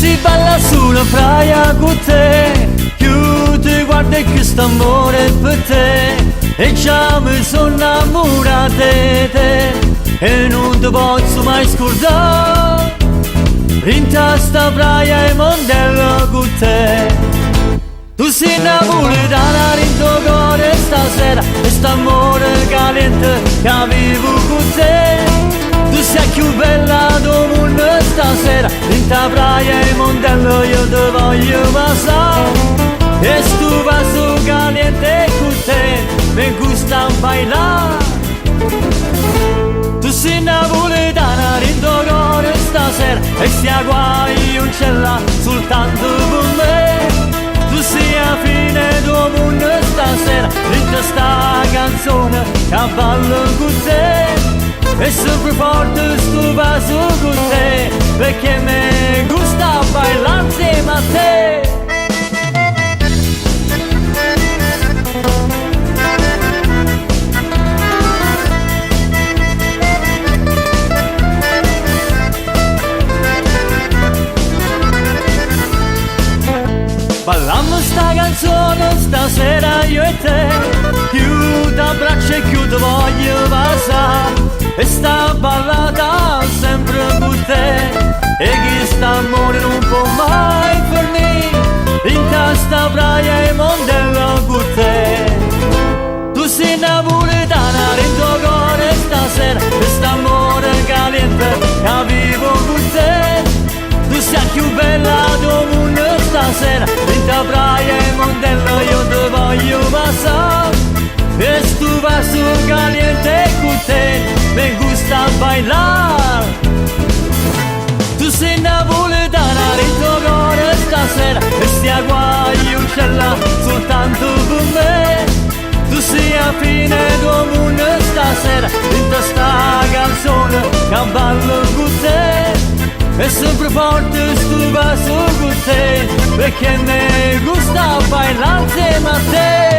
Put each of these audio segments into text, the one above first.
si balla sulla praia con te, più ti guardi che st'amore per te, e già mi sono innamorata di te, e non ti posso mai scordare, in sta praia e mondello con te. Tu sei napoletana in tuo cuore stasera, e st'amore caliente che vivo con te. Tu sei più bella del mondo stasera, in ta praia e mondello io ti voglio passare. E sto vaso caliente con te, mi gusta bailar. Tu sei napoletana in tuo cuore stasera, e sia guai un cella soltanto per me. Tu sei a fine del mondo stasera, in sta canzone che ballo con te. E sempre forte sto vaso con te, perché mi gusta ballare insieme a te. Ballammo sta canzone stasera io e te, più t'abbraccio e più ti voglio passare, e sta ballata sempre con te, e chi sta amore non può mai finire, in sta praia e mondello con te. Tu sei napoletana in tuo cuore stasera, e st'amore caliente che vivo con te. Tu sei più bella del mondo stasera, in ta praia e mondello io ti voglio passare. E sto vaso caliente con te, mi gusta bailar. Tu sei napoletana in tuo cuore stasera, e stia guai un cella soltanto per me. Tu sei a fine del mondo stasera, in sta canzone che ballo con te. E sempre forte sto vaso con te, perché mi gusta bailar insieme a te.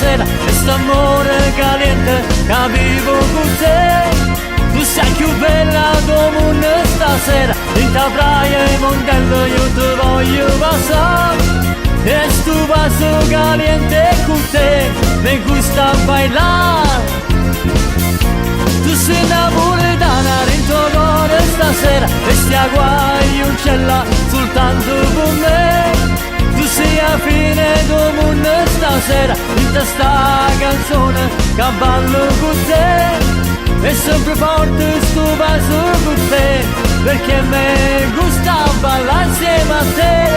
E st'amore caliente che vivo con te. Tu sei più bella del mondo stasera, in ta praia e mondello io ti voglio passare. E sto vaso caliente con te, mi gusta bailar. Tu sei napoletana in tuo cuore stasera, e stia guai un cella soltanto per me. Tu sei a fine del mondo stasera, in sta canzone che ballo con te. E sempre forte sto vaso con te, perché mi gusta ballare insieme a te.